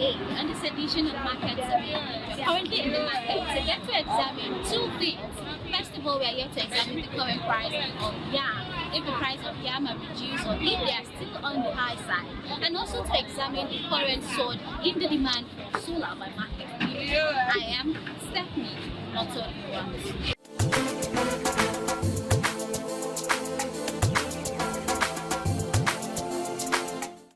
today on this edition of Market Today. Currently in the market, we get to examine two things. First of all, we are here to examine the current price of yam, if the price of yam are reduced or if they are still on the high side, and also to examine the current surge in the demand for solar by market. I am Stephanie Otto.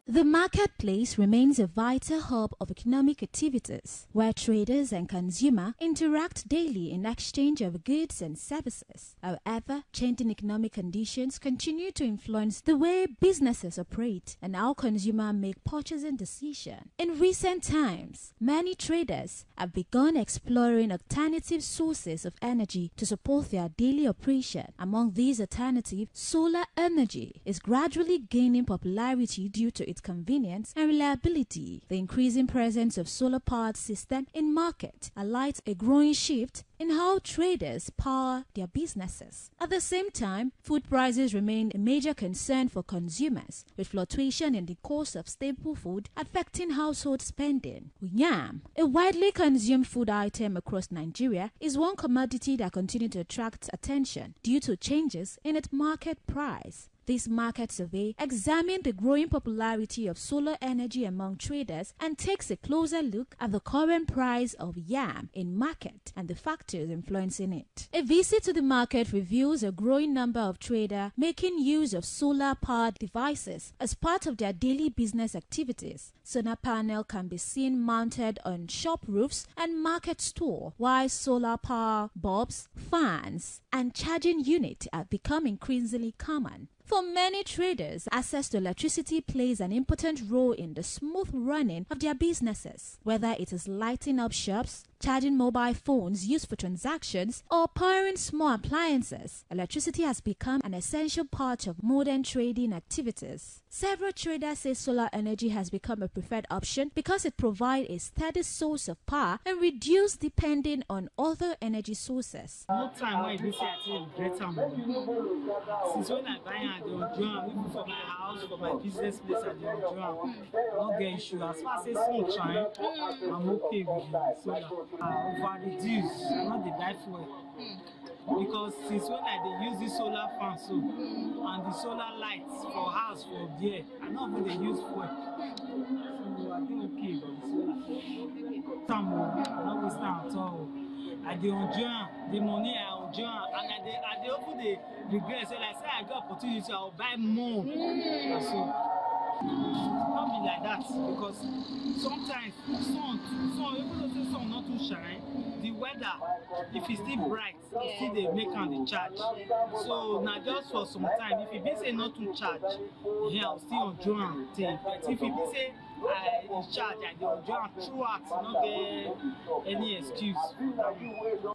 The marketplace remains a vital hub of economic activities, where traders and consumers interact daily in exchange of goods and services. However, changing economic conditions continue to influence the way businesses operate and how consumers make purchasing decisions. In recent times, many traders have begun exploring alternative sources of energy to support their daily operation. Among these alternatives, solar energy is gradually gaining popularity due to its convenience and reliability. The increasing presence of solar-powered systems in market highlights a growing shift in how traders power their businesses. At the same time, food prices remain a major concern for consumers, with fluctuation in the cost of staple food affecting household spending. Yam, a widely consumed food item across Nigeria, is one commodity that continues to attract attention due to changes in its market price. This market survey examined the growing popularity of solar energy among traders and takes a closer look at the current price of yam in market and the factors influencing it. A visit to the market reveals a growing number of traders making use of solar-powered devices as part of their daily business activities. Solar panel can be seen mounted on shop roofs and market store, while solar power bulbs, fans, and charging units have become increasingly common. For many traders, access to electricity plays an important role in the smooth running of their businesses. Whether it is lighting up shops, charging mobile phones used for transactions, or powering small appliances, electricity has become an essential part of modern trading activities. Several traders say solar energy has become a preferred option because it provides a steady source of power and reduces depending on other energy sources. No time when you say I think greater money. Since when I buy at the drum, even for my house, for my business place at the drum, not get issue. As far as it's sunshine, I'm okay with it. So over reduce, I'm not the buy fuel. Because since when I dey use this solar fan so and the solar lights for house for there, I not even dey use fuel. So I think okay with the solar. Time I not waste time at all. I dey enjoy the money I enjoy and I dey open the regret say like say I get opportunity I will buy more. So not be like that because sometimes sun even though the sun not too shine, the weather if it's still bright it still dey make am dey charge. So na just for some time if e be say not too charge, yeah, I'll still enjoy am till. But if e be say I dey charge, I dey enjoy am throughout, not get any excuse.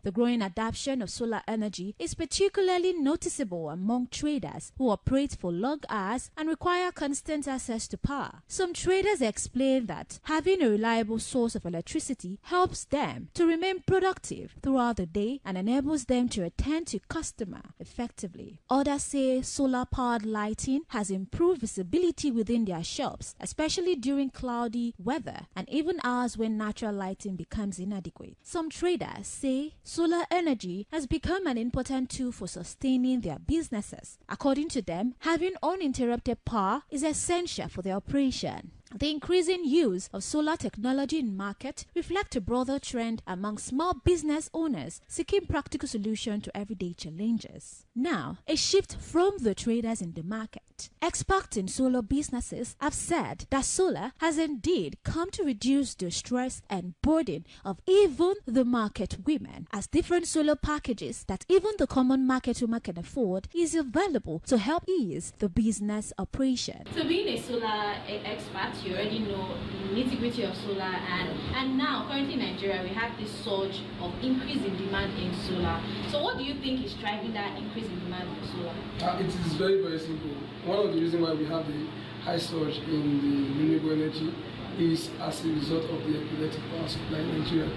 The growing adoption of solar energy is particularly noticeable among traders who operate for long hours and require constant access to power. Some traders explain that having a reliable source of electricity helps them to remain productive throughout the day and enables them to attend to customers effectively. Others say solar-powered lighting has improved visibility within their shops, especially during cloudy weather and even hours when natural lighting becomes inadequate. Some traders say solar energy has become an important tool for sustaining their businesses. According to them, having uninterrupted power is essential for their operation. The increasing use of solar technology in market reflects a broader trend among small business owners seeking practical solutions to everyday challenges. Now, a shift from the traders in the market. Experts in solar businesses have said that solar has indeed come to reduce the stress and burden of even the market women, as different solar packages that even the common market woman can afford is available to help ease the business operation. So being a solar expert, you already know the nitty-gritty of solar, and now currently in Nigeria we have this surge of increase in demand in solar. So what do you think is driving that increase in demand for solar? It is very, very simple. One of the reasons why we have the high surge in the renewable energy is as a result of the electric power supply in Nigeria.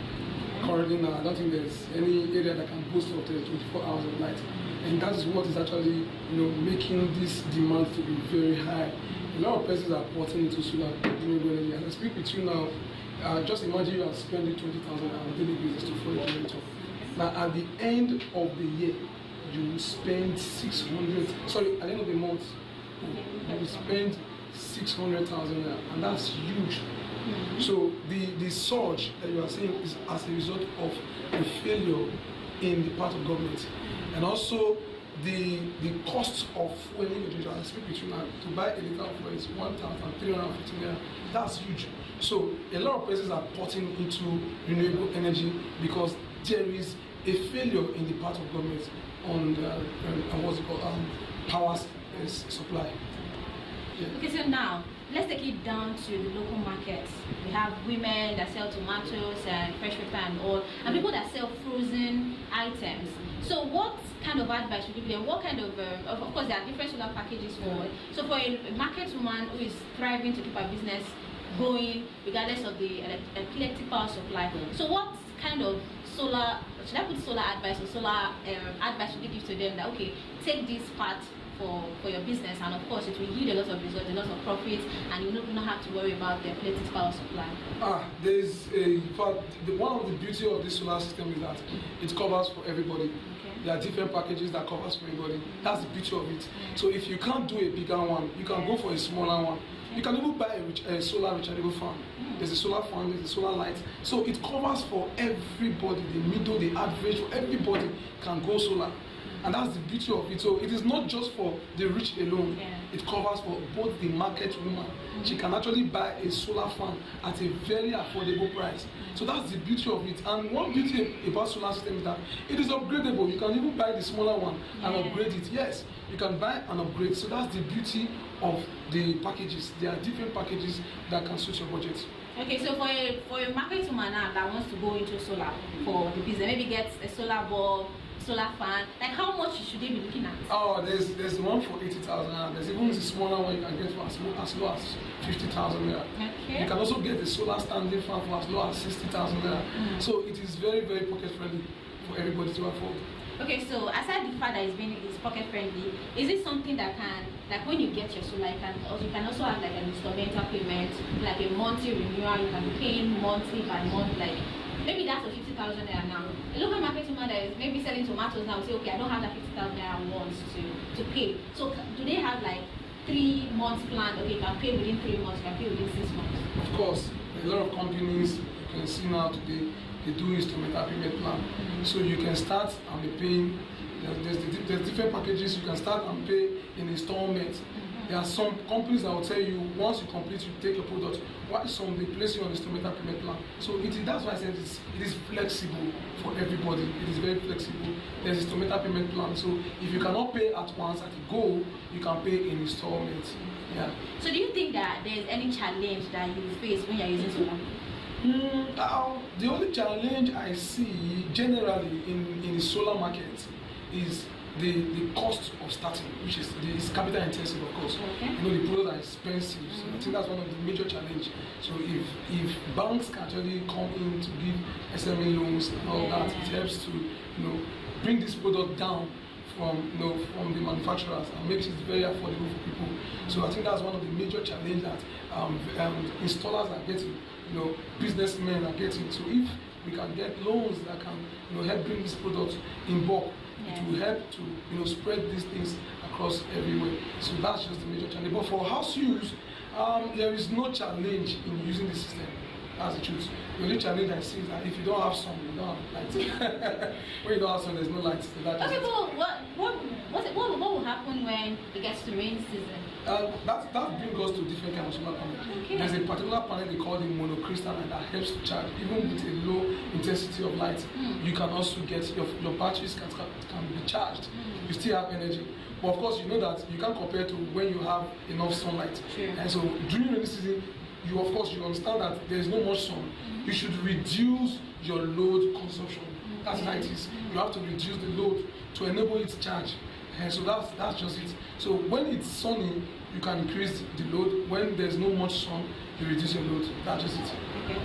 Currently now, I don't think there's any area that can boast up to 24 hours of light. And that is what is actually making this demand to be very high. A lot of persons are porting into solar renewable energy. As I speak with you now, just imagine you are spending 20,000 on a daily basis to fuel a generator. Now, at the end of the year, you will spend 600. Sorry, at the end of the month, you will spend 600,000, and that's huge. So the surge that you are seeing is as a result of a failure in the part of government, and also the cost of fueling a generator. I speak with you now, to buy a liter of fuel is 1,350 naira. That's huge. So a lot of places are porting into renewable energy because there is a failure in the part of government on what's it called, power supply. Yeah. Okay, so now let's take it down to the local markets. We have women that sell tomatoes and fresh pepper and all, and people that sell frozen items. So what kind of advice would you give them? What kind of course there are different solar packages for. So for a market woman who is thriving to keep her business going regardless of the electric power supply, so what kind of solar, should I put solar advice or solar advice would you give to them that, okay, take this part for your business, and of course it will yield a lot of results, a lot of profits, and you will not have to worry about the electric power supply? There's one of the beauty of this solar system is that it covers for everybody. Okay. There are different packages that covers for everybody. That's the beauty of it. So if you can't do a bigger one, you can go for a smaller one. You can even buy a solar rechargeable fan. There's a solar fan, there's a solar light. So it covers for everybody, the middle, the average, for everybody can go solar. And that's the beauty of it. So it is not just for the rich alone. Yeah. It covers for both the market woman. She can actually buy a solar fan at a very affordable price. So that's the beauty of it. And one beauty about solar system is that it is upgradable. You can even buy the smaller one and upgrade it. Yes, you can buy and upgrade. So that's the beauty of the packages. There are different packages that can suit your budget. Okay, so for a market woman now that wants to go into solar for the business, maybe get a solar bulb, solar fan, like how much should they be looking at? Oh, there's one for 80,000. There's even the smaller one you can get for as low as 50,000 naira. Okay. You can also get the solar standing fan for as low as 60,000 naira. So it is very, very pocket friendly for everybody to afford. Okay, so aside the fact that it's pocket friendly, is it something that can, like when you get your solar, you can also have like an instrumental payment, like a monthly renewal, you can be paying monthly by month, like maybe that's a 50,000 naira now. A local market woman that is maybe selling tomatoes now will say, okay, I don't have that 50,000 naira once to pay. So do they have like 3 months plan? Okay, you can pay within 3 months, you can pay within 6 months. Of course, a lot of companies you can see now today, they do instrumental payment plan. So you can start and be paying. There's different packages. You can start and pay in installments. There are some companies that will tell you once you complete, you take your product. While some they place you on instrumental payment plan. So that's why I said it is flexible for everybody. It is very flexible. There's instrumental payment plan. So if you cannot pay at once at a go, you can pay in installments. Yeah. So do you think that there's any challenge that you face when you're using solar? The only challenge I see generally in the solar market is the cost of starting, which is capital intensive, of course. Okay. You know, the products are expensive, so I think that's one of the major challenges. So if banks can actually come in to give SME loans and all that, it helps to bring this product down from the manufacturers and makes it very affordable for people. So I think that's one of the major challenges that installers are getting, businessmen are getting. So if we can get loans that can help bring this product in bulk, it will help to spread these things across everywhere. So that's just the major challenge. But for house use, there is no challenge in using the system. That's the truth. The only challenge I see is that if you don't have sun, you don't have light. When you don't have sun, there's no light. So okay, but what will happen when it gets to rain season? That brings us to different kinds of solar panels. Okay. There's a particular panel they call the monocrystalline that helps to charge. Even with a low intensity of light, you can also get your batteries can be charged. You still have energy. But of course, you know that you can't compare to when you have enough sunlight. Sure. And so during rainy season, you understand that there is no much sun. You should reduce your load consumption. That's how it is. You have to reduce the load to enable it to charge. And so that's just it. So when it's sunny, you can increase the load. When there's no much sun, you reduce your load. That's just it. Okay.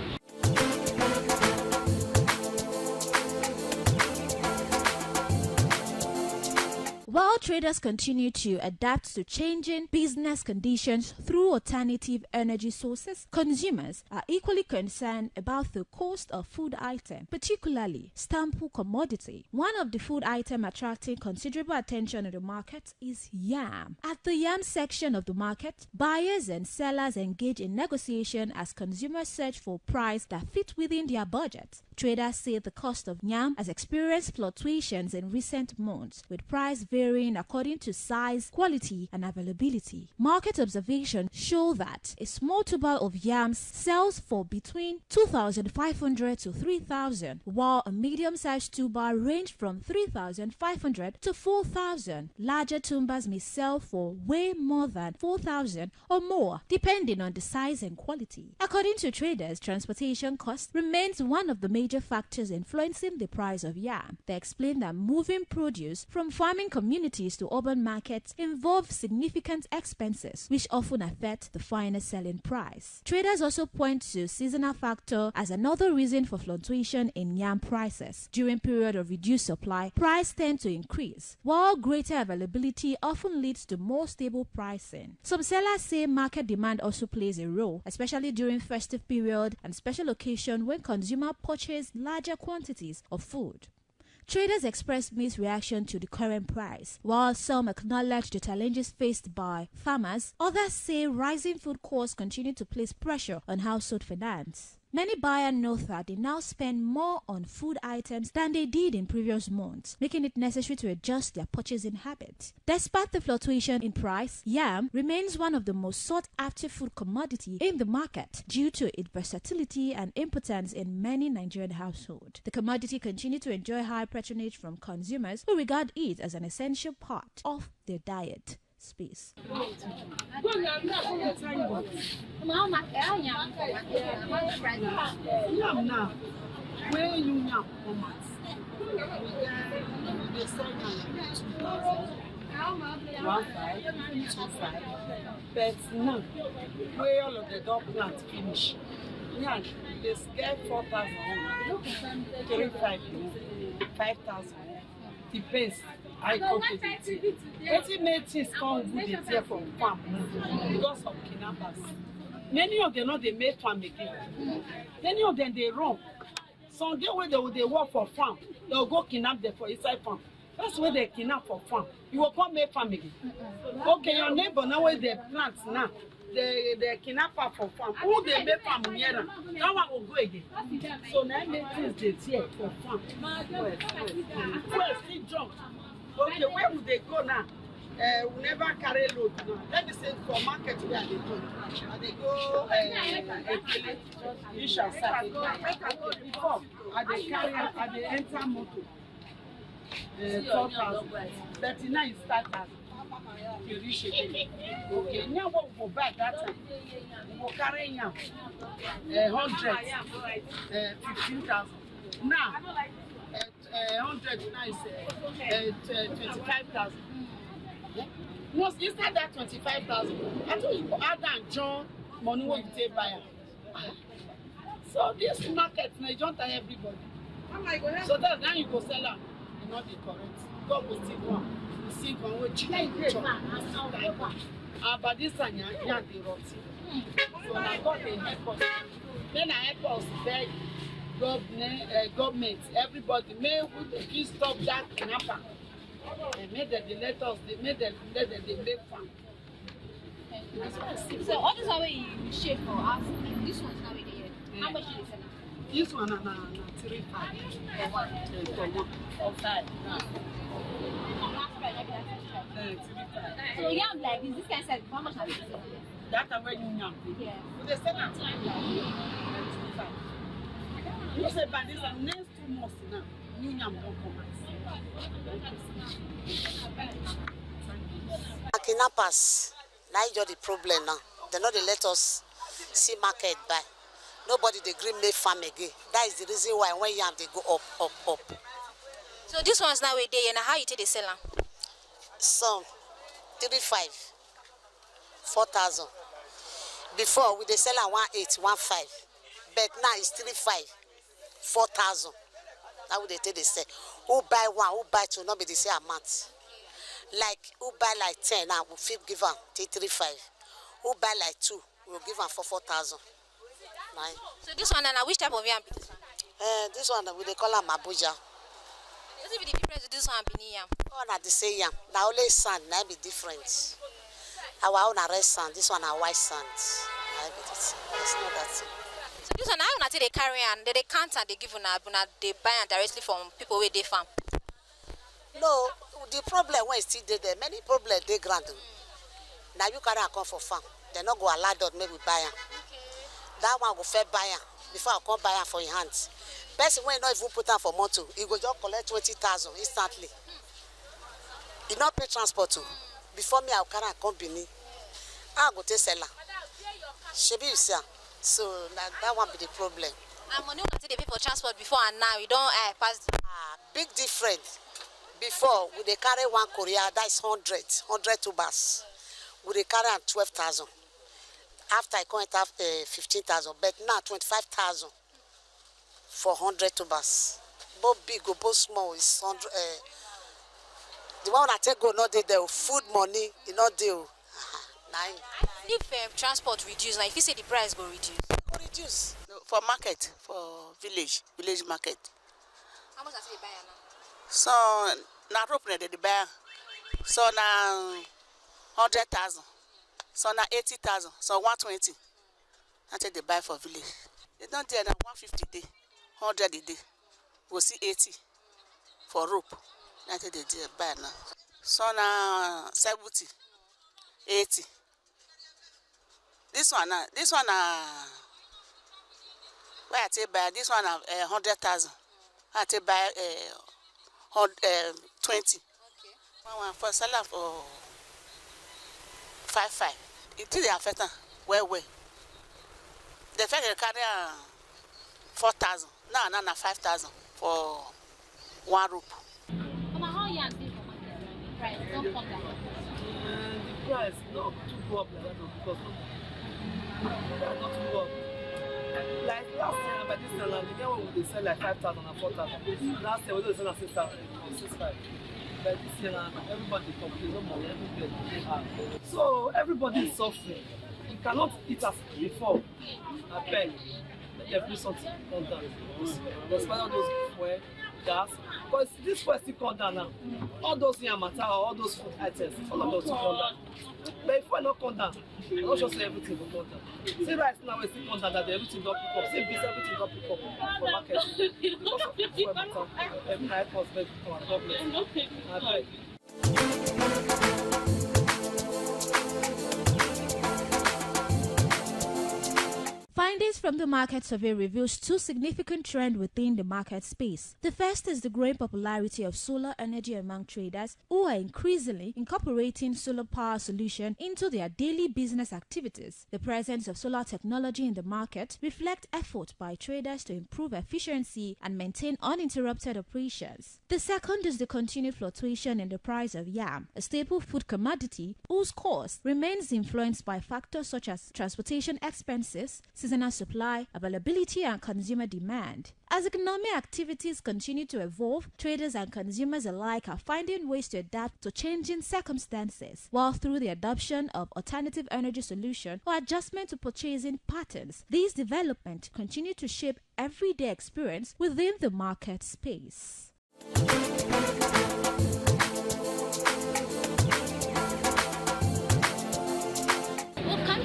While traders continue to adapt to changing business conditions through alternative energy sources, consumers are equally concerned about the cost of food items, particularly staple commodity. One of the food items attracting considerable attention in the market is yam. At the yam section of the market, buyers and sellers engage in negotiation as consumers search for price that fit within their budget. Traders say the cost of yam has experienced fluctuations in recent months, with price varying according to size, quality, and availability. Market observations show that a small tuber of yams sells for between 2,500 to 3,000, while a medium-sized tuber range from 3,500 to 4,000. Larger tubers may sell for way more than 4,000 or more, depending on the size and quality. According to traders, transportation cost remains one of the major factors influencing the price of yam. They explain that moving produce from farming communities to urban markets involves significant expenses, which often affect the final selling price. Traders also point to seasonal factor as another reason for fluctuation in yam prices. During period of reduced supply, price tend to increase, while greater availability often leads to more stable pricing. Some sellers say market demand also plays a role, especially during festive period and special occasion when consumers purchase larger quantities of food. Traders expressed mixed reaction to the current price. While some acknowledge the challenges faced by farmers, others say rising food costs continue to place pressure on household finance. Many buyers note that they now spend more on food items than they did in previous months, making it necessary to adjust their purchasing habits. Despite the fluctuation in price, yam remains one of the most sought-after food commodity in the market due to its versatility and importance in many Nigerian households. The commodity continues to enjoy high patronage from consumers who regard it as an essential part of their diet. Space. Yam now, where you yam for months? They sell yam 2,000, 1,500, 2,500. But now, where all of the dog plants finish, yeah, they scale 4,000, 3,500, 5,000. Depends. I go to the tea. Wetin make things come good dey there from farm because of kidnappers. Many of them no dey make farm again. Many of them dey run. Some day when they work for farm, they will go kidnap them for inside farm. That's where they kidnap for farm. You will come make farm again. Okay, your neighbor now where they plant now. They kidnapper for farm. Who they make farm near them? That one will go again. So now make things dey there for farm. Well, still jump. Okay, where would they go now? We never carry load now. Let me say for market where they go. And they go you shall start. Before they carry and they enter motor. 4,000. But now you start at you reach again. Okay, now what we go back that time? We go carry now 100, 15,000. Now 100 now is 25,000. Once inside that 25,000, I told you add and join money what you take buy. So this market now don't tell everybody. So that's now you go sell them. You not be correct. God will still come. You see one way cheap. But this one you the roti. So now God will help us. Then I help us beg government, everybody, may we stop that kidnapper. And make them let us, they make fun. So all this way you shape for us, this one's now in the year. How much do you sell? This one na 3,500 for one. Outside. So yam like this kind of size, how much have you sold? That are when you yam. Yeah. So they sell at 2,500. You say, but this is next 2 months now. New yam don't come out. Kidnappers, now you the problem now. They know they let us see market buy. Nobody they green make farm again. That is the reason why when yam they go up. So this one's now a day, and how you take the seller? Some 3,500, 4,000. Before we they sell at 1,800, 1,500, but now it's 3,500, 4,000. That would they take the sell. Who buy one, who buy two, not be the same amount. Like who buy like 10 now, we fit give am 335. Who buy like 2, we will give am for 4,000. Nine. So this one, now which type of yam be this one? This one we dey call am Abuja. What be the difference with this one and Benin yam? All na the same yam. Na only sand na be different. Our own na red sand, this one na white sand. Na be the same. There's no that thing. So this one, now una take they carry and they count and they give una they buy and directly from people where they farm. No, the problem when still there, many problems dey ground. Now you carry am come for farm. They not go allow that maybe buy am. That one go fair buy am before I come buy am for your hands. Person when not even put am for motor, he go just collect 20,000 instantly. He not pay transport too. Before me, I carry am come Benin. I go take seller. Shebi you see am. So that one be the problem. And money una take they pay for transport before and now you don't pass. Big difference. Before we dey carry one Korea, that is 100 tubers. We dey carry am 12,000. After I come enter 15,000, but now 25,000 for 100 tubers. Both big or both small is 100. The one I take go not there. Food money, you not there. Nine. If transport reduce, now if you say the price go reduce. Go reduce. No, for market, for village market. How much does they buy now? So na rope na they buy. So na 100,000. So na 80,000. So 120. That's what they buy for village. They don't there na 150 day, 100 a day. We'll see 80 for rope. That's what they buy now. So na 70, 80. This one where I take buy this one 100,000. I take buy 20. Okay. One for seller for 5. It is affect well. The fact they carry 4,000. Now 5,000 for one rope. How yam dey for market? Price don't come down. The price not too go up like that because not too go up. Like last year, by this time, the girl would sell like 5,000 and 4,000. Last year, we don't sell at 6,000 or 6,500. But this year, everybody complains no money, everybody. So everybody is suffering. You cannot eat as before. I beg. Let them do something come down. Despite all those fuel, gas. Because this fuel still come down now. All those matter, all those food items, all of those will come down. But if I not come down, I'm not sure say everything will come down. See right now we still come down that everything don't pick up. See this everything don't pick up for market. Because of the fuel matter, every high cost make our problem. I beg. Findings from the market survey reveals two significant trends within the market space. The first is the growing popularity of solar energy among traders who are increasingly incorporating solar power solutions into their daily business activities. The presence of solar technology in the market reflects effort by traders to improve efficiency and maintain uninterrupted operations. The second is the continued fluctuation in the price of yam, a staple food commodity whose cost remains influenced by factors such as transportation expenses, seasonal supply, availability, and consumer demand. As economic activities continue to evolve, traders and consumers alike are finding ways to adapt to changing circumstances, while through the adoption of alternative energy solutions or adjustment to purchasing patterns, these developments continue to shape everyday experience within the market space.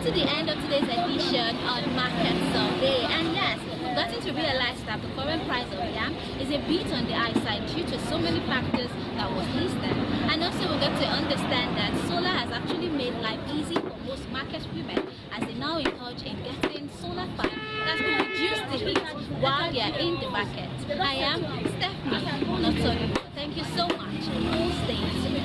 To the end of today's edition on Market Survey, and yes, we've gotten to realize that the current price of yam is a bit on the high side due to so many factors that was listed. And also we got to understand that solar has actually made life easy for most market women as they now indulge in getting solar fan that can reduce the heat while they are in the market. I am Stephanie Notoni. Thank you so much for staying tuned.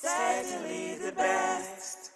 certainly the best.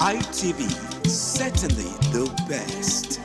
ITV, certainly the best.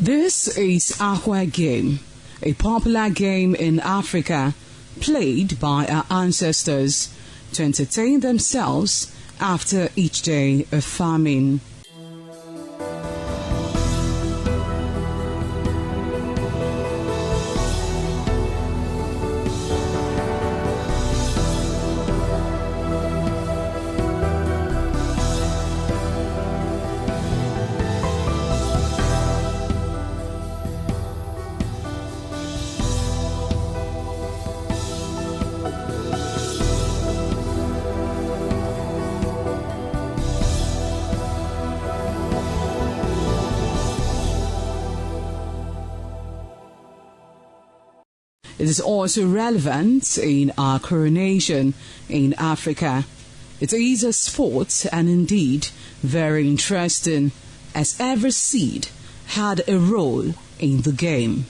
This is Aqua Game, a popular game in Africa played by our ancestors to entertain themselves after each day of farming. It is also relevant in our coronation in Africa. It is a sport and indeed very interesting, as every seed had a role in the game.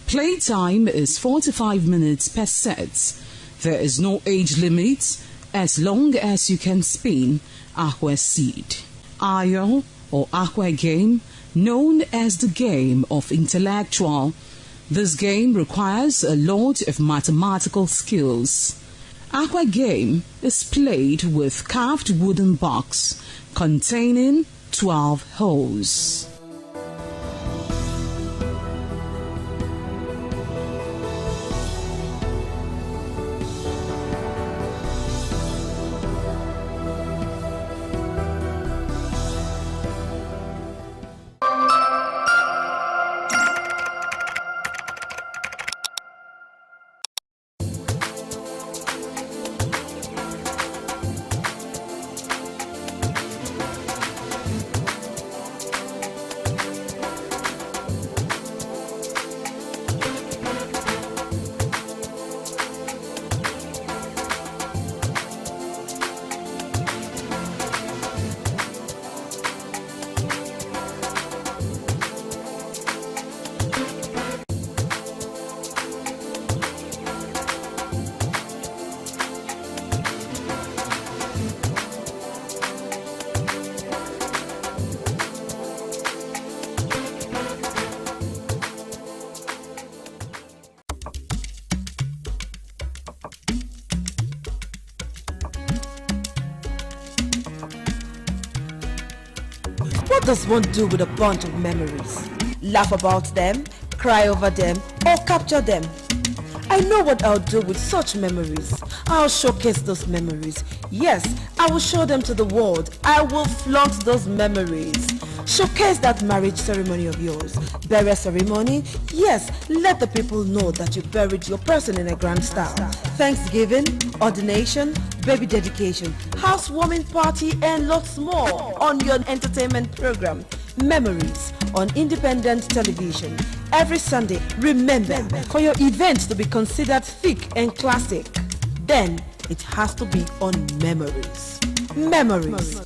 Playtime is 45 minutes per set. There is no age limit as long as you can spin aqua seed. Ayo or aqua game, known as the game of intellectual. This game requires a lot of mathematical skills. Aqua game is played with carved wooden box containing 12 holes. What does one do with a bunch of memories? Laugh about them, cry over them, or capture them? I know what I'll do with such memories. I'll showcase those memories. Yes, I will show them to the world. I will flaunt those memories. Showcase that marriage ceremony of yours. Burial ceremony? Yes, let the people know that you buried your person in a grand style. Thanksgiving, ordination, baby dedication, housewarming party, and lots more on your entertainment program, Memories, on independent television. Every Sunday, remember, for your event to be considered thick and classic, then it has to be on Memories. Memories.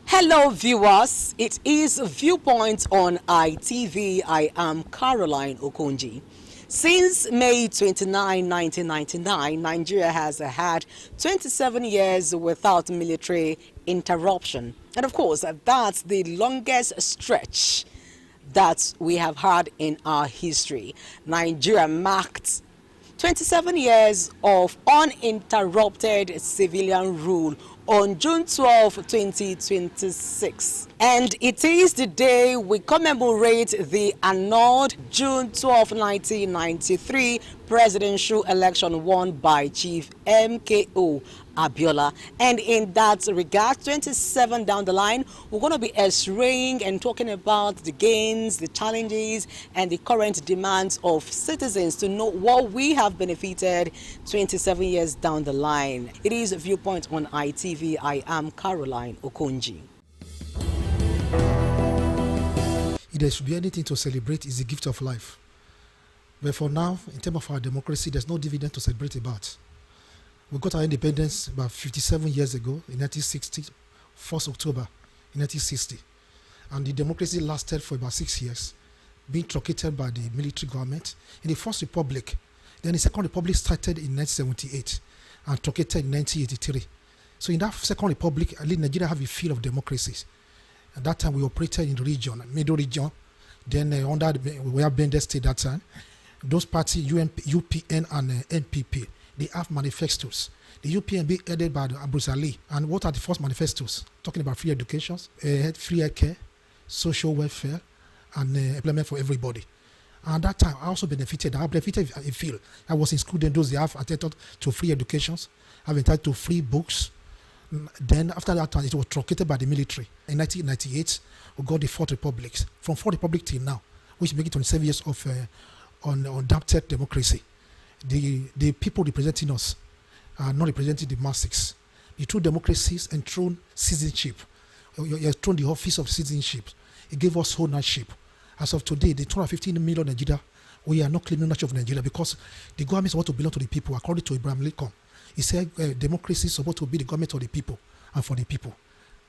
Hello viewers, it is Viewpoint on ITV. I am Caroline Okonji. Since May 29, 1999, Nigeria has had 27 years without military interruption. And of course, that's the longest stretch that we have had in our history. Nigeria marked 27 years of uninterrupted civilian rule on June 12, 2026. And it is the day we commemorate the annulled June 12, 1993 presidential election won by Chief MKO Abiola. And in that regard, 27 down the line, we're going to be x-raying and talking about the gains, the challenges, and the current demands of citizens to know what we have benefited 27 years down the line. It is Viewpoint on ITV. I am Caroline Okonji. If there should be anything to celebrate, is the gift of life. But for now, in terms of our democracy, there's no dividend to celebrate about. We got our independence about 57 years ago, in 1960, 1st October in 1960. And the democracy lasted for about 6 years, being truncated by the military government. In the First Republic, then the Second Republic started in 1978 and truncated in 1983. So in that Second Republic, at least Nigeria have a feel of democracy. At that time, we operated in the region, middle region, then under we have Bender State that time. Those parties, UPN and NPP, they have manifestos. The UPN being headed by Bruce Ali. And what are the first manifestos? Talking about free education, free healthcare, social welfare, and employment for everybody. And at that time, I also benefited. I benefited a field. I was in school, then those they have entitled to free educations, have entitled to free books. Then after that time, it was truncated by the military. In 1998, we got the Fourth Republic. From Fourth Republic till now, which make it 27 years of unadapted democracy. The people representing us are not representing the masses. The true democracies enthrone citizenship. You enthrone the office of citizenship. It gave us ownership. As of today, the 215 million Nigeria, we are not claiming ownership of Nigeria because the government is supposed to belong to the people, according to Abraham Lincoln. He said democracy is supposed to be the government of the people and for the people.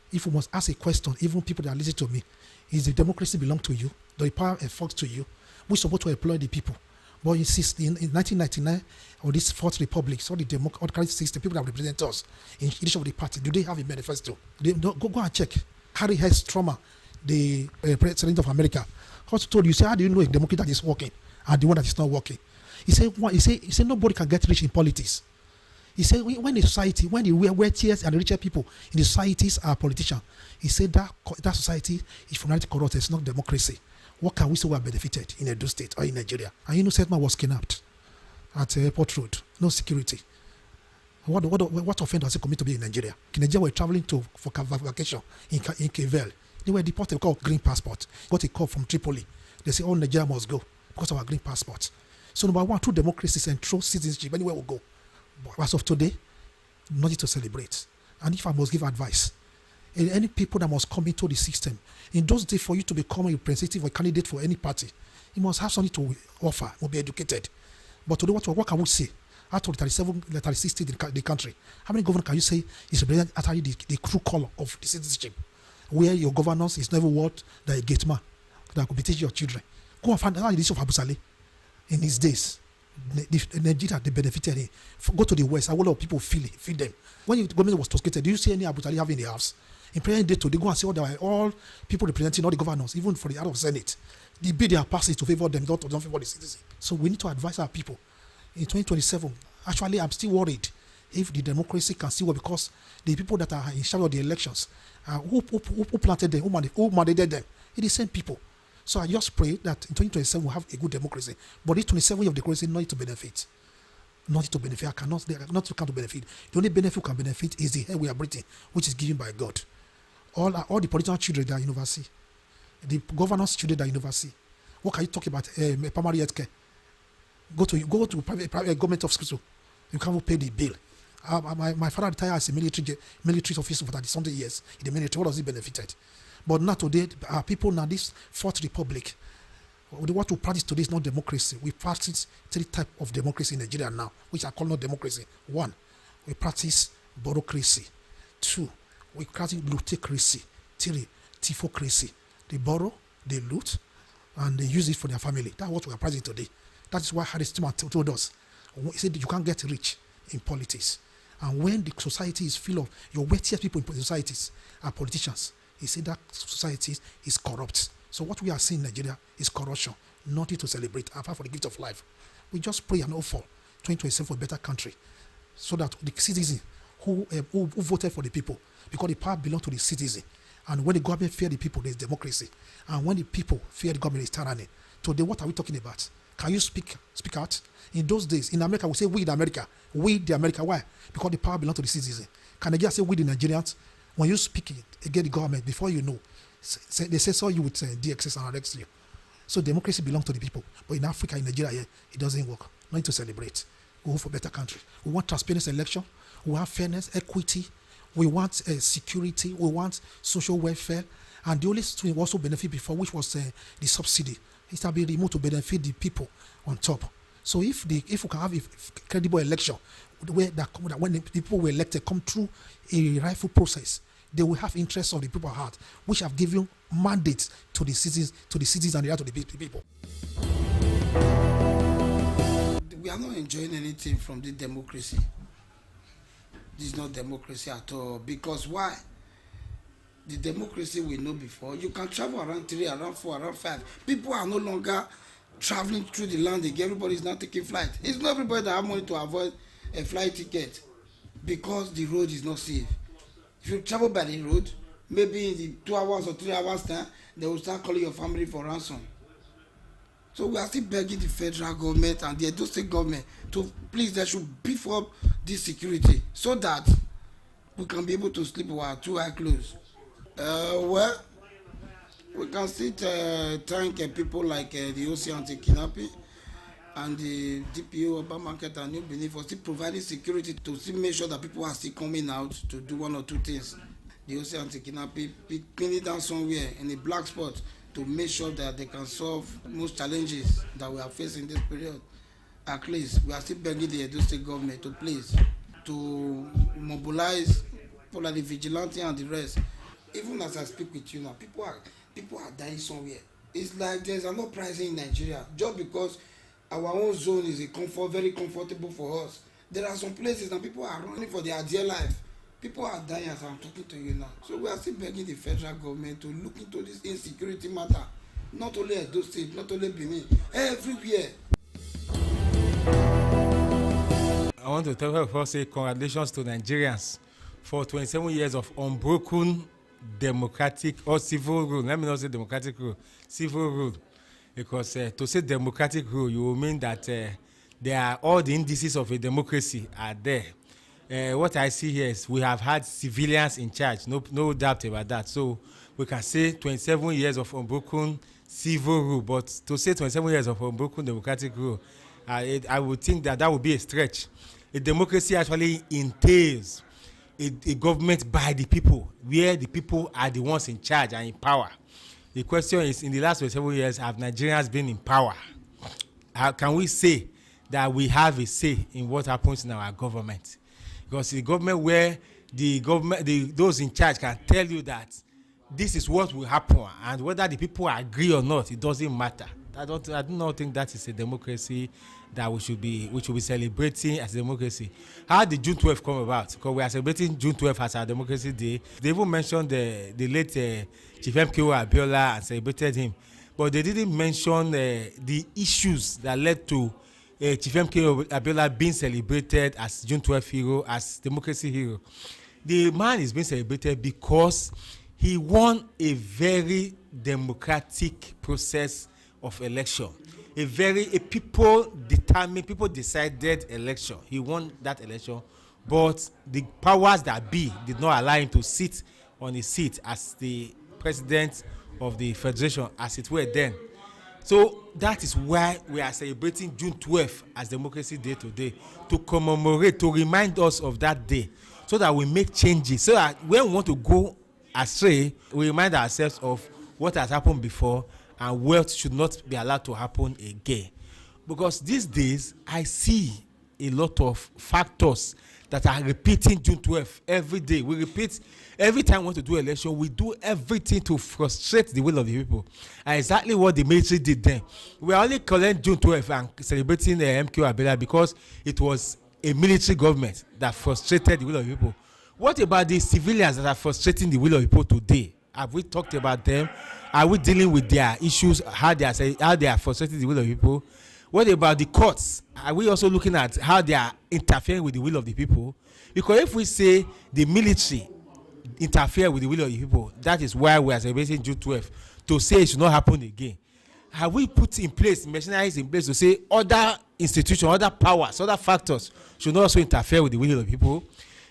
If we must ask a question, even people that are listening to me, is the democracy belong to you? Does the power effect to you? We're supposed to employ the people. But in 1999, or this Fourth Republic, so the democratic system, people that represent us in each of the parties, do they have a manifesto? Go and check. Harry S. Truman, the president of America, also told you, say, how do you know a democracy that is working and the one that is not working? He said nobody can get rich in politics. He said when the society, when the wealthiest and the richer people in the societies are politicians, he said that society is fundamentally corrupt. It's not democracy. What can we say we are benefited in Edo State or in Nigeria? And Setman was kidnapped at Airport Road, no security. What offense does he commit to be in Nigeria? In Nigeria, we're traveling for vacation in Kevel. They were deported called green passport. Got a call from Tripoli. They say all Nigeria must go because of our green passport. So number one, true democracy and true citizenship, anywhere we go. But as of today, nothing to celebrate. And if I must give advice, any people that must come into the system, in those days for you to become a representative or candidate for any party, you must have something to offer, must be educated. But today, what can we say? Out of the 36 states in the country, how many governors can you say is represented actually the true color of the citizenship? Where your governance is never what the gate man that could be teaching your children. Go and find out the issue of Abu Saleh in his days. Nigeria, they benefited it. Go to the West, a lot of people feel them. When the government was truncated, do you see any Abu Saleh having the house? In present day today, go and see all people representing all the governors, even for the House of Senate. The bill they are passing to favor them, not to favor the citizens. So we need to advise our people. In 2027, actually, I'm still worried if the democracy can still work because the people that are in charge of the elections, who planted them, who mandated them, it's the same people. So I just pray that in 2027 we'll have a good democracy. But this 27 years of democracy, not to benefit. Not to benefit. They are not to come to benefit. The only benefit we can benefit is the air we are breathing, which is given by God. All the political children that are in university, the governance children that are in university. What can you talk about? Primary health care. Go to private government hospital. You can't pay the bill. My father retired as a military officer for 30 years in the military. What does he benefited? But not today. People now, this Fourth Republic, what we practice today is not democracy. We practice 3 types of democracy in Nigeria now, which are called not democracy. 1, we practice bureaucracy. 2, we practice lootocracy. 3, tifocracy. They borrow, they loot, and they use it for their family. That's what we are practicing today. That is why Harry Truman told us. He said you can't get rich in politics. And when the society is full of your wealthiest people in societies are politicians, he said that society is corrupt. So what we are seeing in Nigeria is corruption, nothing to celebrate apart from the gift of life. We just pray and hope for 2027 for a better country, so that the citizens who voted for the people, because the power belongs to the citizen, And when the government fear the people, there's democracy. And when the people fear the government, it's tyranny. Today, what are we talking about? Can you speak out? In those days, in America, we say we the America. We the America. Why? Because the power belongs to the citizen. Can Nigeria say we the Nigerians? When you speak against the government, before you know, they censor you with DXS and arrest you. So democracy belongs to the people. But in Africa, in Nigeria, it doesn't work. No need to celebrate. We hope for better country. We want transparent election. We want fairness, equity. We want security. We want social welfare. And the only thing we also benefit before, which was the subsidy, it has been removed to benefit the people on top. So if we can have a credible election, when the people were elected come through a rightful process, they will have interests of the people at heart, which have given mandates to the cities and the right of the people. We are not enjoying anything from the democracy. This is not democracy at all. Because why? The democracy we know before, you can travel around 3, around 4, around 5. People are no longer traveling through the land again. Everybody is not taking flight. It's not everybody that have money to avoid a flight ticket because the road is not safe. If you travel by the road, maybe in the 2 hours or 3 hours time, they will start calling your family for ransom. So we are still begging the federal government and the Edo State government to please, they should beef up this security so that we can be able to sleep with our 2 eyes closed. Well, we can still thank people like the OC Anti-Kidnapping and the DPO Urban Market and New Benin for still providing security to still make sure that people are still coming out to do 1 or 2 things. The OC Anti-Kidnapping pinning down somewhere in a black spot to make sure that they can solve most challenges that we are facing this period. At least we are still begging the Edo State government to please to mobilize for like the vigilante and the rest. Even as I speak with you now, people are dying somewhere. It's like there's an uprising in Nigeria just because our own zone is very comfortable for us. There are some places that people are running for their dear life. People are dying as I'm talking to you now. So we are still begging the federal government to look into this insecurity matter. Not only Edo State, not only Benin, everywhere. I want to first say congratulations to Nigerians for 27 years of unbroken democratic or civil rule. Let me not say democratic rule, civil rule. Because to say democratic rule, you will mean that there are all the indices of a democracy are there. What I see here is we have had civilians in charge, no doubt about that. So we can say 27 years of unbroken civil rule, but to say 27 years of unbroken democratic rule, I would think that would be a stretch. A democracy actually entails a government by the people, where the people are the ones in charge and in power. The question is, in the last 27 years, have Nigerians been in power? Can we say that we have a say in what happens in our government? Because the government where those in charge can tell you that this is what will happen, and whether the people agree or not, it doesn't matter. I do not think that is a democracy that we should be celebrating as a democracy. How did June 12th come about? Because we are celebrating June 12th as our democracy day. They even mentioned the late Chief MKO Abiola and celebrated him, but they didn't mention the issues that led to Chief MKO Abiola being celebrated as June 12th hero, as democracy hero. The man is being celebrated because he won a very democratic process of election, a people decided election. He won that election, but the powers that be did not allow him to sit on his seat as the president of the federation, as it were then. So that is why we are celebrating June 12th as Democracy Day today, to commemorate, to remind us of that day, so that we make changes, so that when we want to go astray, we remind ourselves of what has happened before and what should not be allowed to happen again. Because these days, I see a lot of factors that are repeating June 12th every day. We repeat every time we want to do election, we do everything to frustrate the will of the people. And exactly what the military did then. We are only calling June 12th and celebrating the MKO Abiola because it was a military government that frustrated the will of the people. What about the civilians that are frustrating the will of the people today? Have we talked about them? Are we dealing with their issues, how they are frustrating the will of the people? What about the courts? Are we also looking at how they are interfering with the will of the people? Because if we say the military interfere with the will of the people. That is why we are celebrating June 12th, to say it should not happen again. Have we put in place, machineries in place to say other institutions, other powers, other factors should not also interfere with the will of the people?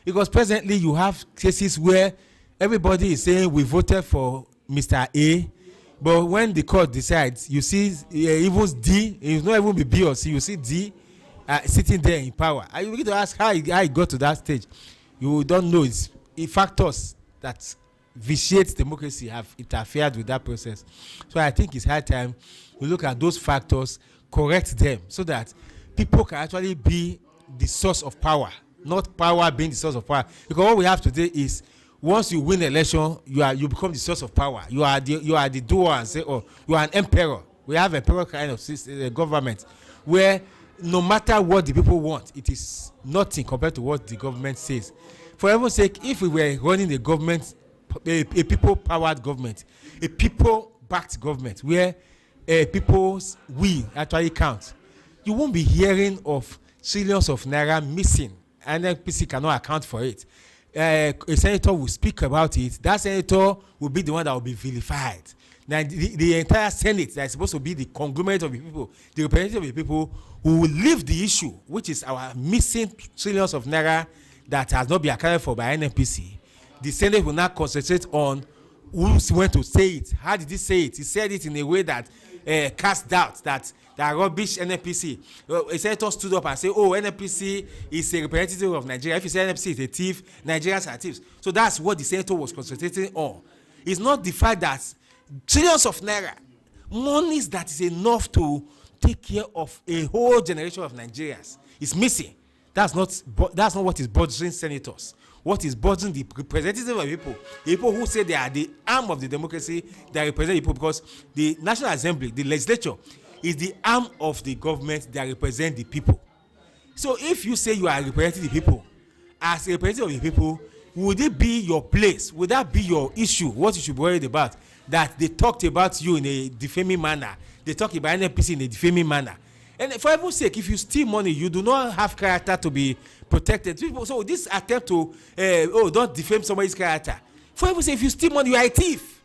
Because presently you have cases where everybody is saying we voted for Mr. A, but when the court decides, you see even D, it will not even be B or C, you see D sitting there in power. And you begin to ask how it got to that stage. You don't know. It's factors that vitiate democracy have interfered with that process. So I think it's high time we look at those factors, correct them, so that people can actually be the source of power, not power being the source of power. Because what we have today is, once you win election, you become the source of power. You are the doer and say, oh, you are an emperor. We have emperor kind of system, government, where no matter what the people want, it is nothing compared to what the government says. For heaven's sake, if we were running a government, a people-powered government, a people-backed government, where people's will actually count, you won't be hearing of trillions of naira missing, and NPC cannot account for it. A senator will speak about it. That senator will be the one that will be vilified. Now, the entire Senate that is supposed to be the conglomerate of the people, the representative of the people, who will leave the issue, which is our missing trillions of naira that has not been accounted for by NNPC. The Senate will now concentrate on who's going to say it. How did he say it? He said it in a way that cast doubt that rubbish NNPC. A senator stood up and said, oh, NNPC is a representative of Nigeria. If you say NNPC is a thief, Nigerians are thieves. So that's what the senator was concentrating on. It's not the fact that trillions of naira, monies that is enough to take care of a whole generation of Nigerians, is missing. That's not what is bothering senators. What is bothering the representatives of the people who say they are the arm of the democracy, that represent the people, because the National Assembly, the legislature, is the arm of the government that represent the people. So if you say you are representing the people, as a representative of the people, would it be your place? Would that be your issue? What you should be worried about? That they talked about you in a defaming manner. They talk about NNPC in a defaming manner. And for heaven's sake, if you steal money, you do not have character to be protected. So this attempt to, don't defame somebody's character. For heaven's sake, if you steal money, you are a thief.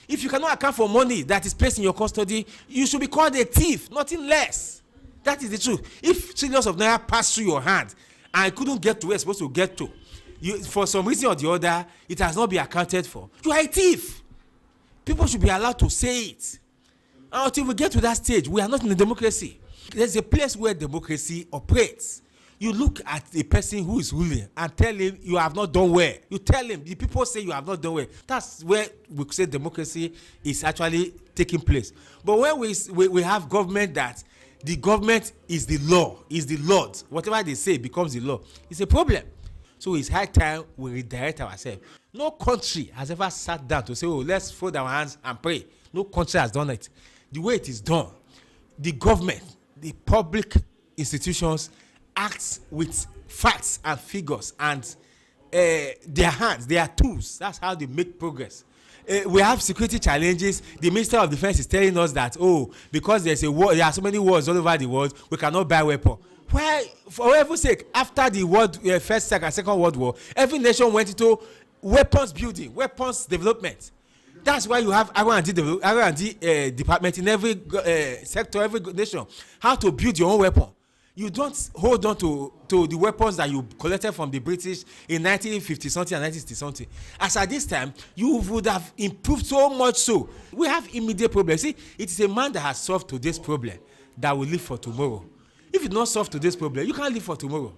If you cannot account for money that is placed in your custody, you should be called a thief, nothing less. That is the truth. If trillions of naira pass through your hand and couldn't get to where it's supposed to get to, for some reason or the other, it has not been accounted for, you are a thief. People should be allowed to say it. And until we get to that stage, we are not in a democracy. There's a place where democracy operates. You look at a person who is ruling and tell him you have not done well. You tell him, the people say you have not done well. That's where we say democracy is actually taking place. But when we have government that the government is the law, is the Lord, whatever they say becomes the law, it's a problem. So it's high time we redirect ourselves. No country has ever sat down to say, oh, let's fold our hands and pray. No country has done it. The way it is done, the government, the public institutions act with facts and figures and their hands, their tools. That's how they make progress. We have security challenges. The Minister of Defense is telling us that, oh, because there's a war, there are so many wars all over the world, we cannot buy weapons. Why, for heaven's sake, after the First, Second World War, every nation went into weapons building, weapons development. That's why you have R&D department in every sector, every nation. How to build your own weapon. You don't hold on to the weapons that you collected from the British in 1950 something and 1960 something. As at this time, you would have improved so much so. We have immediate problems. See, it is a man that has solved today's problem that will live for tomorrow. If you don't solve today's problem, you can't live for tomorrow.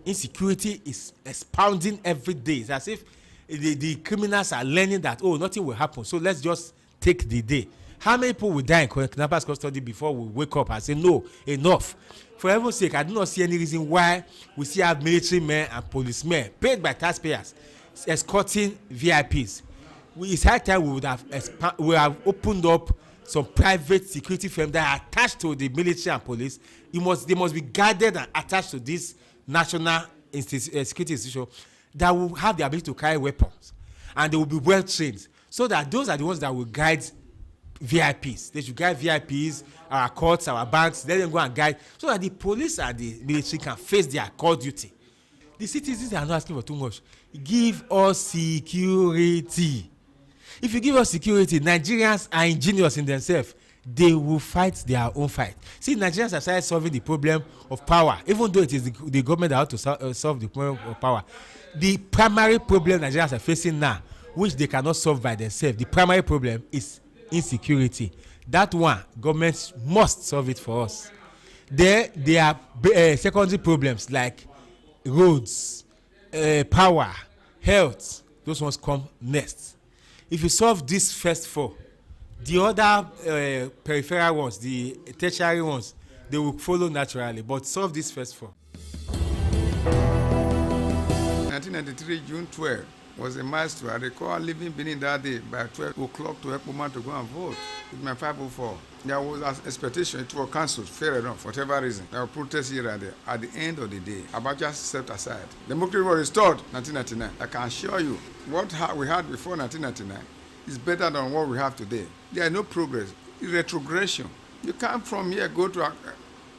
Insecurity is expounding every day. It's as if the criminals are learning that, oh, nothing will happen, so let's just take the day. How many people will die in kidnappers' custody before we wake up and say, no, enough? For heaven's sake, I do not see any reason why we still have military men and policemen paid by taxpayers escorting VIPs. It's high time we have opened up some private security firms that are attached to the military and police. They must be guided and attached to this national security institution that will have the ability to carry weapons, and they will be well trained, so that those are the ones that will guide VIPs. They should guide VIPs, our courts, our banks. Let them go and guide, so that the police and the military can face their core duty. The citizens are not asking for too much. Give us security. If you give us security, Nigerians are ingenious in themselves. They will fight their own fight. See, Nigerians have started solving the problem of power, even though it is the government that has to solve the problem of power. The primary problem Nigerians are facing now, which they cannot solve by themselves, the primary problem is insecurity. That one, governments must solve it for us. There are secondary problems like roads, power, health. Those ones come next. If you solve these first four, the other peripheral ones, the tertiary ones, they will follow naturally. But solve these first four. 1993 June 12 was a milestone. I recall leaving Benin that day by 12 o'clock to help Woman to go and vote with my 504. There was an expectation it was cancelled, fair enough, for whatever reason. There were protests here and there. At the end of the day, Abacha stepped aside. Democracy was restored in 1999. I can assure you, what we had before 1999 is better than what we have today. There is no progress. It's retrogression. You can't from here go to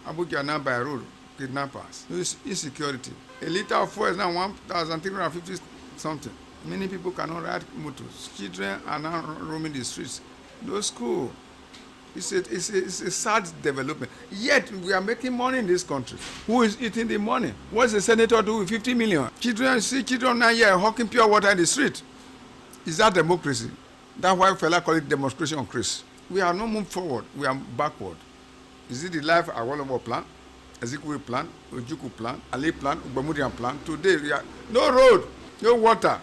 Abuja now by road, kidnappers. There's insecurity. A liter of fuel is now 1,350 something. Many people cannot ride motors. Children are now roaming the streets. No school. It's a sad development. Yet we are making money in this country. Who is eating the money? What's the senator do with 50 million? Children now here hawking pure water in the street. Is that democracy? That's why fella call it demonstration on Chris. We are not moving forward. We are backward. Is it the life Awolowo plan, Ezekwe plan, Ojukwu plan, Ali plan, Ugbamudian plan? Today we are no road, no water,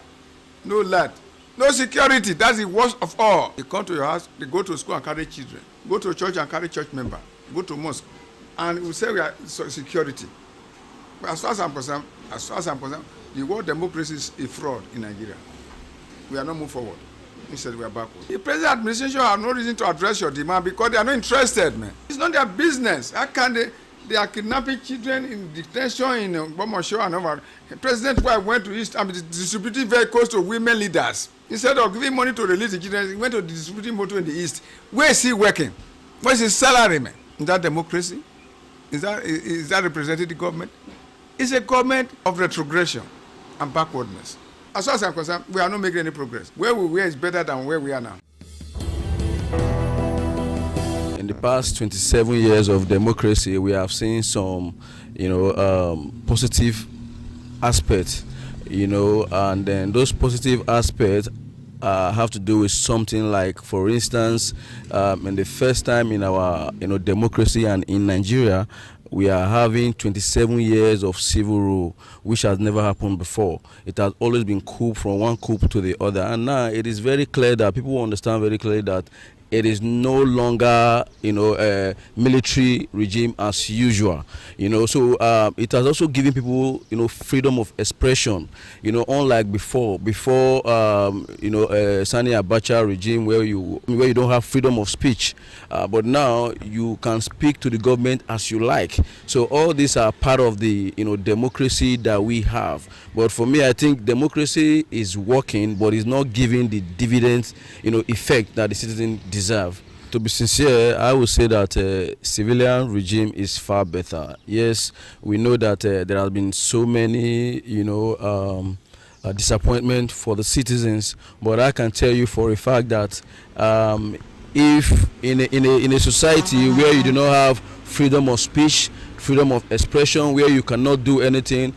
no light, no security. That's the worst of all. They come to your house, they go to school and carry children, go to church and carry church member, go to mosque, and we say we are security. But as far as I'm concerned, the word democracy is a fraud in Nigeria. We are not moving forward. Instead, we are backward. The present administration have no reason to address your demand because they are not interested, man. It's not their business. How can they are kidnapping children in detention in Bomosho and over. President went to East and distributing vehicles to women leaders. Instead of giving money to release the children, he went to distributing motor in the East. Where is he working? Where is his salary, man? Is that democracy? Is that representative government? It's a government of retrogression and backwardness. As far as I'm concerned, we are not making any progress. Where we were is better than where we are now. In the past 27 years of democracy, we have seen some, positive aspects, and then those positive aspects have to do with something like, for instance, in the first time in our, democracy and in Nigeria, we are having 27 years of civil rule, which has never happened before. It has always been coup from one coup to the other. And now it is very clear that people understand very clearly that it is no longer, a military regime as usual. So it has also given people, freedom of expression. Unlike before, Sani Abacha regime where you don't have freedom of speech, but now you can speak to the government as you like. So all these are part of the, democracy that we have. But for me, I think democracy is working, but it's not giving the dividends, effect that the citizen deserve. To be sincere, I would say that civilian regime is far better. Yes, we know that there have been so many, disappointment for the citizens, but I can tell you for a fact that if in a society where you do not have freedom of speech, freedom of expression, where you cannot do anything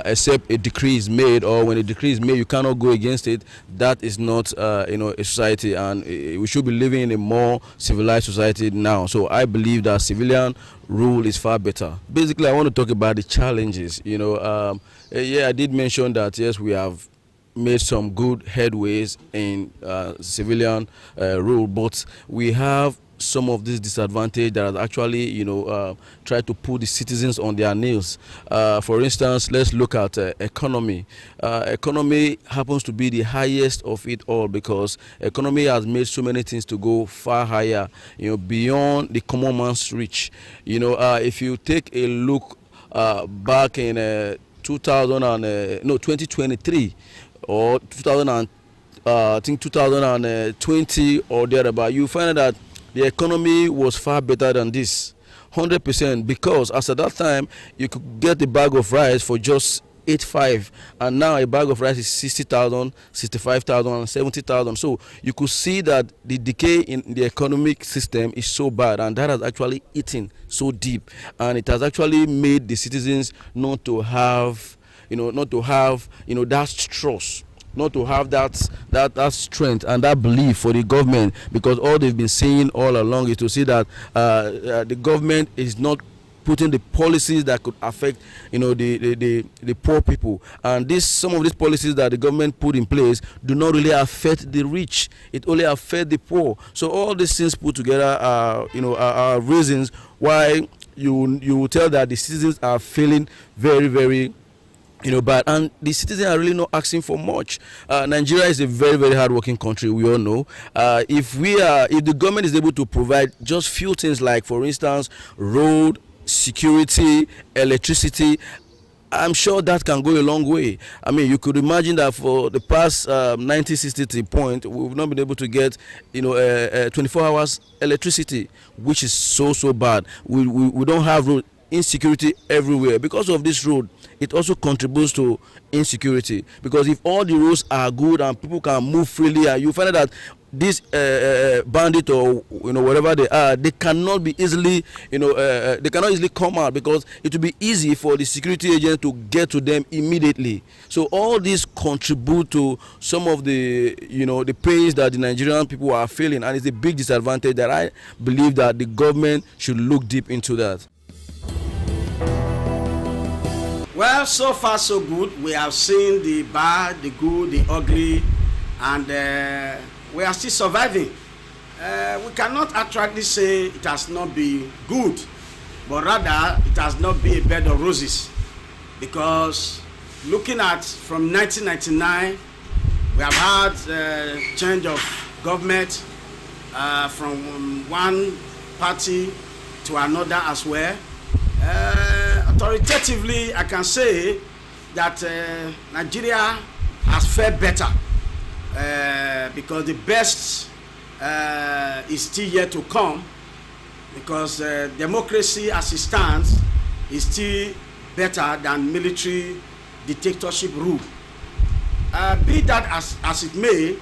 except a decree is made, or when a decree is made you cannot go against it, that is not a society, and we should be living in a more civilized society now. So I believe that civilian rule is far better. Basically, I want to talk about the challenges. I did mention that yes, we have made some good headways in civilian rule, but we have some of this disadvantage that has actually, try to put the citizens on their nails. For instance, let's look at economy. Economy happens to be the highest of it all because economy has made so many things to go far higher, beyond the common man's reach. If you take a look back in 2023 or 2020 or thereabout, you find that the economy was far better than this, 100%, because as at that time you could get a bag of rice for just 85, and now a bag of rice is 60,000, 65,000, and 70,000. So you could see that the decay in the economic system is so bad, and that has actually eaten so deep, and it has actually made the citizens not to have that trust, not to have that strength and that belief for the government, because all they've been saying all along is to see that the government is not putting the policies that could affect the poor people, and some of these policies that the government put in place do not really affect the rich. It only affects the poor. So all these things put together are reasons why you tell that the citizens are feeling very, very bad, and the citizens are really not asking for much. Nigeria is a very, very hard-working country. We all know. If the government is able to provide just few things, like for instance road, security, electricity, I'm sure that can go a long way. I mean, you could imagine that for the past 1960 point, we've not been able to get 24 hours electricity, which is so bad. We don't have road. Insecurity everywhere. Because of this road, it also contributes to insecurity, because if all the roads are good and people can move freely, and you find that this bandit or whatever they are, they cannot be easily they cannot easily come out, because it will be easy for the security agent to get to them immediately. So all these contribute to some of the the pains that the Nigerian people are feeling, and it's a big disadvantage that I believe that the government should look deep into that. Well, so far so good. We have seen the bad, the good, the ugly, and we are still surviving. We cannot accurately say it has not been good, but rather it has not been a bed of roses, because looking at from 1999, we have had change of government from one party to another as well. Authoritatively, I can say that Nigeria has fared better, because the best is still yet to come, because democracy as it stands is still better than military dictatorship rule. Be that as it may,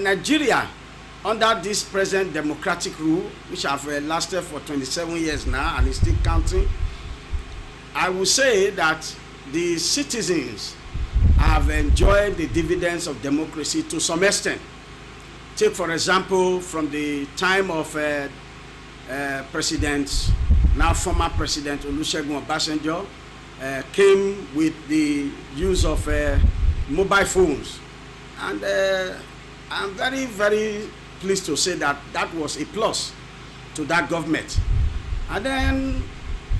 Nigeria, under this present democratic rule, which have lasted for 27 years now and is still counting, I will say that the citizens have enjoyed the dividends of democracy to some extent. Take, for example, from the time of now former President Olusegun Obasanjo, came with the use of mobile phones. And I'm very, very pleased to say that that was a plus to that government. And then,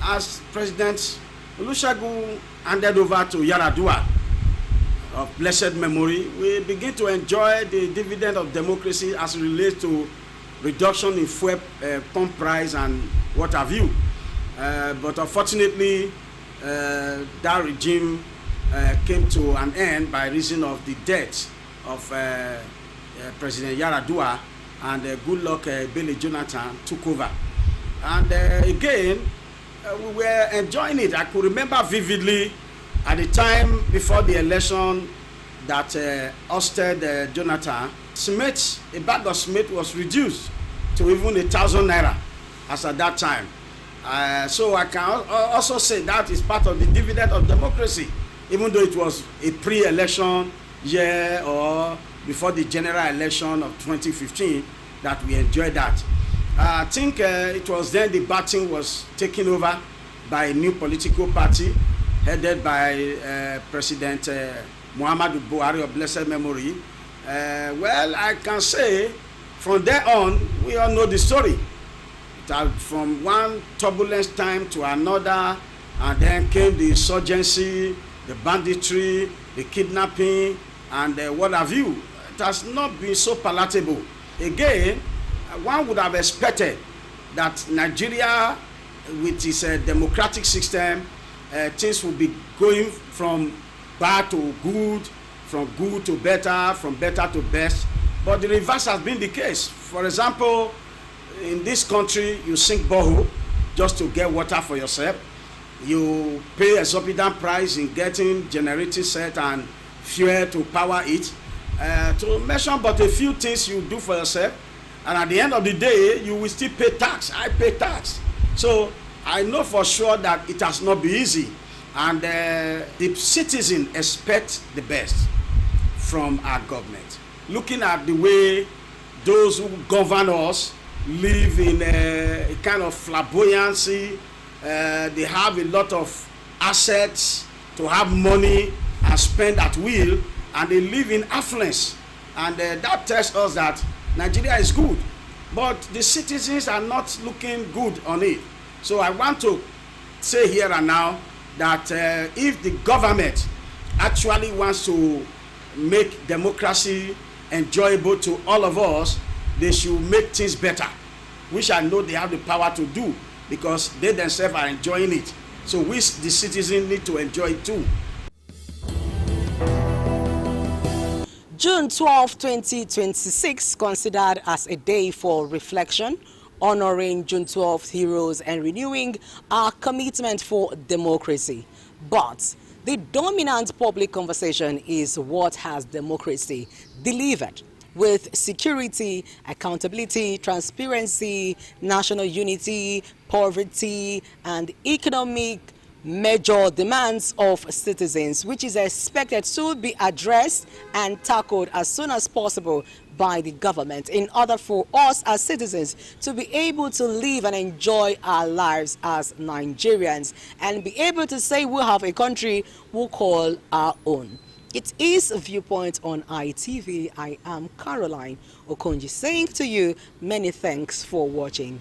as President Olusegun handed over to Yaradua, of blessed memory, we begin to enjoy the dividend of democracy as it relates to reduction in fuel pump price and what have you. But unfortunately, that regime came to an end by reason of the death of President Yaradua, and Goodluck Billy Jonathan took over. And again, we were enjoying it. I could remember vividly at the time before the election that ousted Jonathan, a bag of cement was reduced to even 1,000 naira as at that time. So I can also say that is part of the dividend of democracy, even though it was a pre-election year or before the general election of 2015 that we enjoyed that. I think it was then the batting was taken over by a new political party headed by President Muhammadu Buhari of blessed memory. Well, I can say from there on, we all know the story. That from one turbulent time to another, and then came the insurgency, the banditry, the kidnapping, and what have you. It has not been so palatable. Again, one would have expected that Nigeria, with its democratic system, things will be going from bad to good, from good to better, from better to best. But the reverse has been the case. For example, in this country, you sink borehole just to get water for yourself. You pay exorbitant price in getting generator set and fuel to power it. To mention but a few things you do for yourself, and at the end of the day, you will still pay tax. I pay tax. So I know for sure that it has not been easy. And the citizens expect the best from our government. Looking at the way those who govern us live in a kind of flamboyancy, they have a lot of assets to have money and spend at will, and they live in affluence. And that tells us that Nigeria is good, but the citizens are not looking good on it. So I want to say here and now that if the government actually wants to make democracy enjoyable to all of us, they should make things better, which I know they have the power to do because they themselves are enjoying it. So we, the citizens, need to enjoy it too. June 12, 2026, considered as a day for reflection, honoring June 12 heroes and renewing our commitment for democracy. But the dominant public conversation is what has democracy delivered, with security, accountability, transparency, national unity, poverty, and economic major demands of citizens, which is expected to be addressed and tackled as soon as possible by the government in order for us as citizens to be able to live and enjoy our lives as Nigerians and be able to say we have a country we call our own. It is a Viewpoint on ITV. I am Caroline Okonji saying to you many thanks for watching.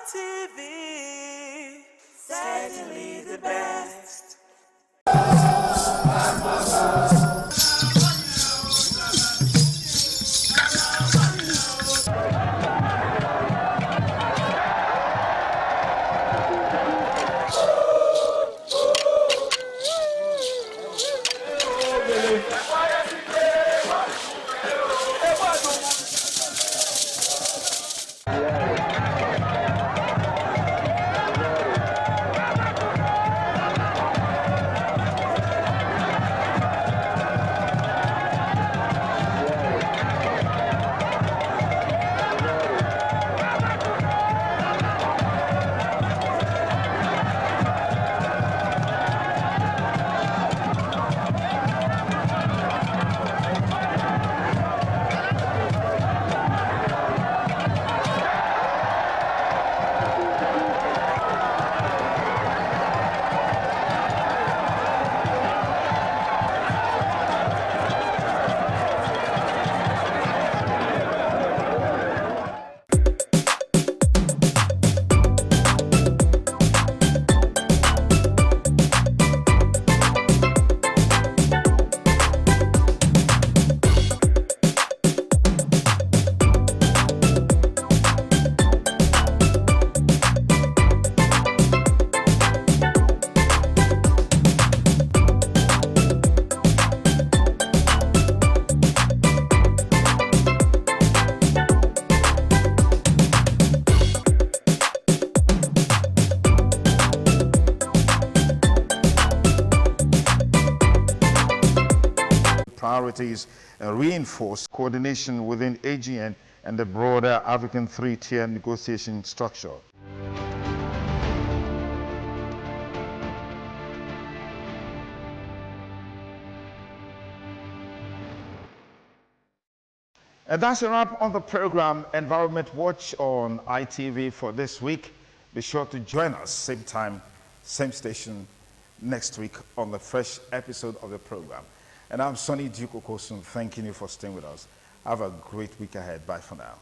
ITV, certainly the best. Priorities and reinforce coordination within AGN and the broader African three-tier negotiation structure. And that's a wrap on the program Environment Watch on ITV for this week. Be sure to join us same time, same station next week on the fresh episode of the program. And I'm Sonny Duke Okosun, thanking you for staying with us. Have a great week ahead. Bye for now.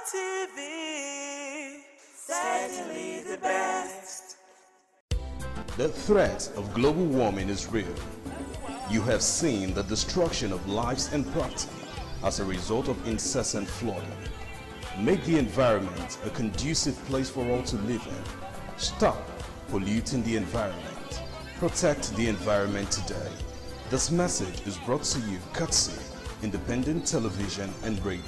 ITV, certainly the best. The threat of global warming is real. You have seen the destruction of lives and property, as a result of incessant flooding. Make the environment a conducive place for all to live in. Stop polluting the environment. Protect the environment today. This message is brought to you courtesy Independent Television and Radio.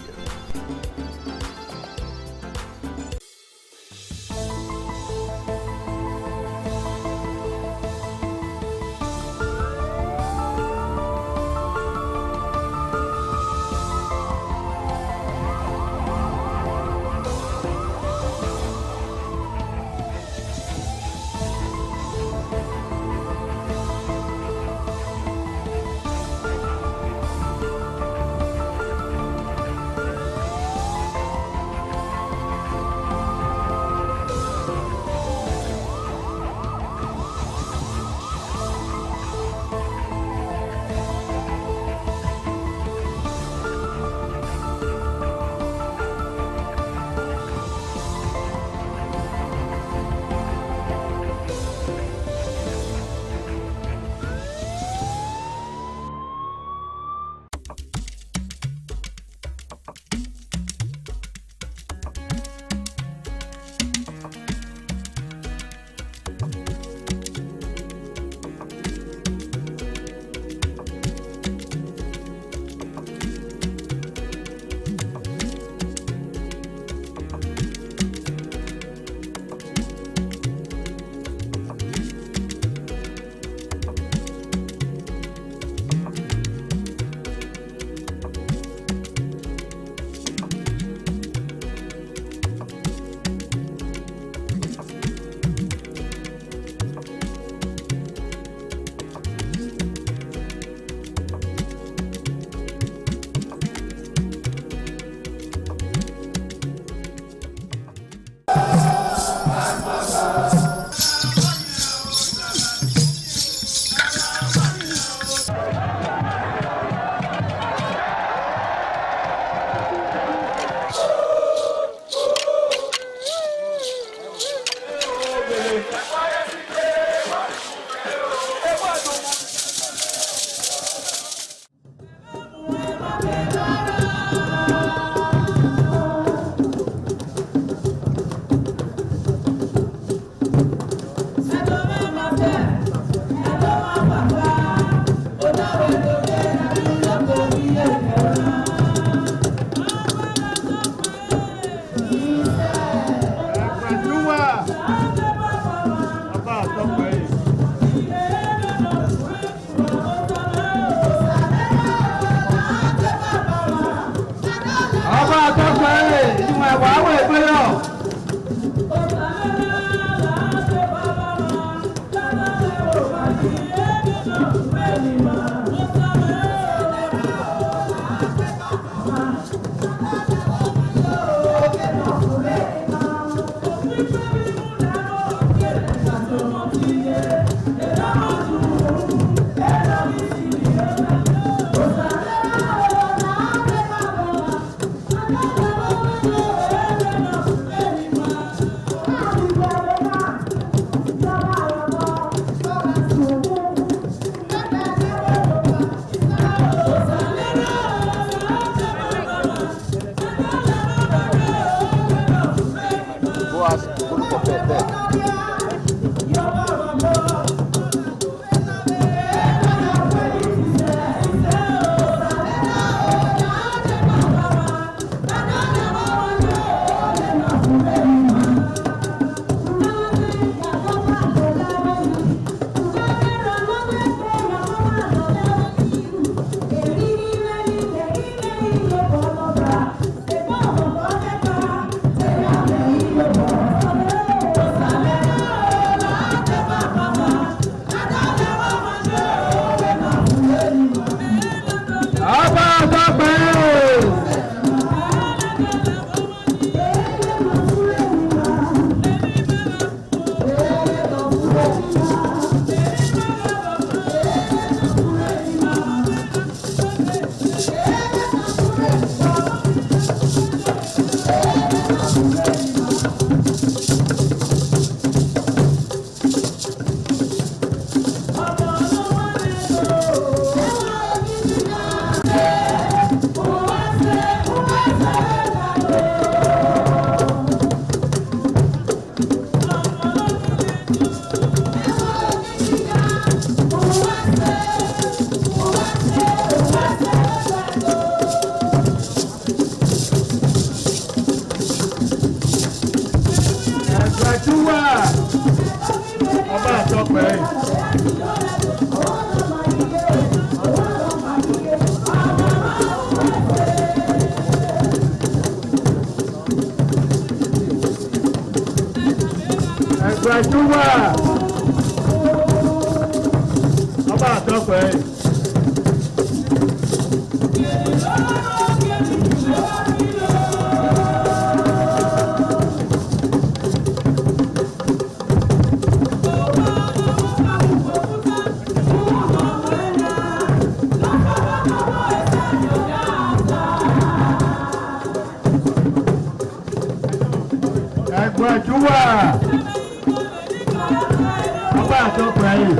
Ọba àtọ́pẹ́. Ẹgbẹ̀júwà. Ọba àtọ́pẹ́. Ẹgbẹ̀júwà. Ọba àtọ́pẹ́ yìí.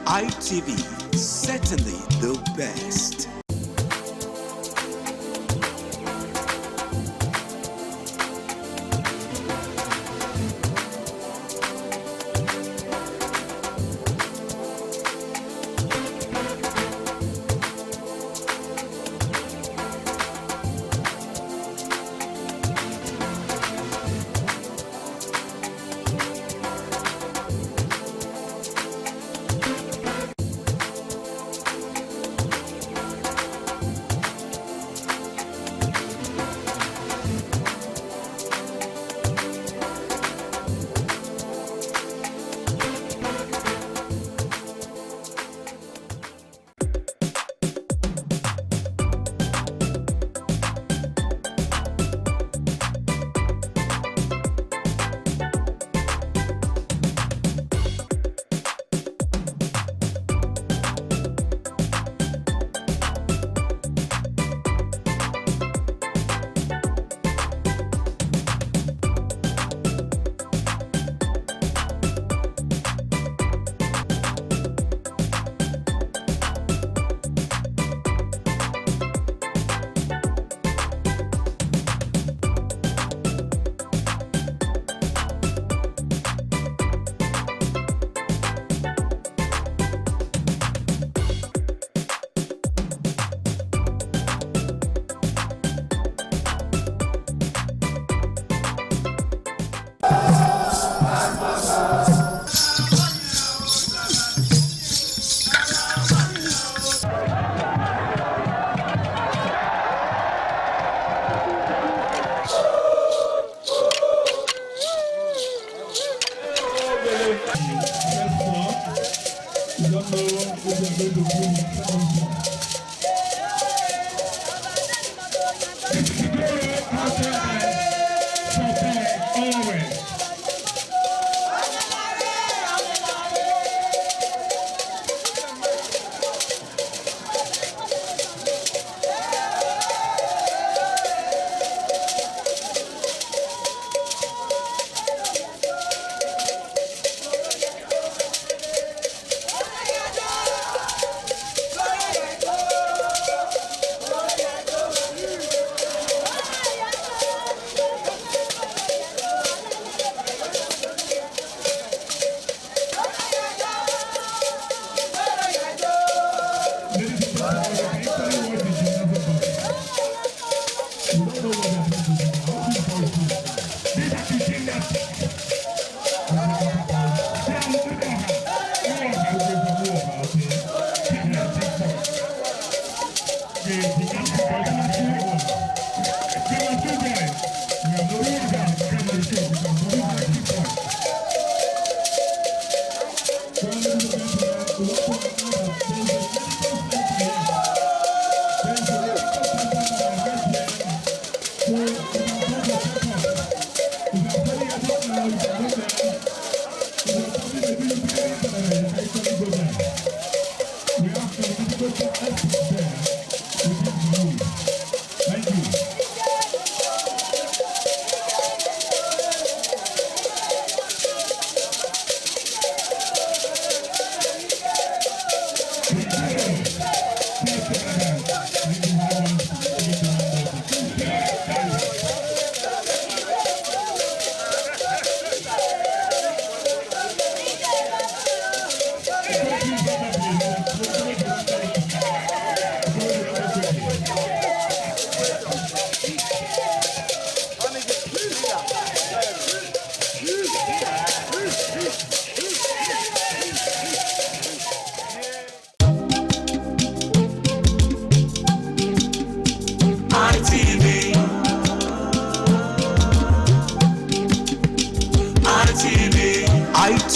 ITV, certainly the best.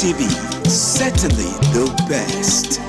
ITV, certainly the best.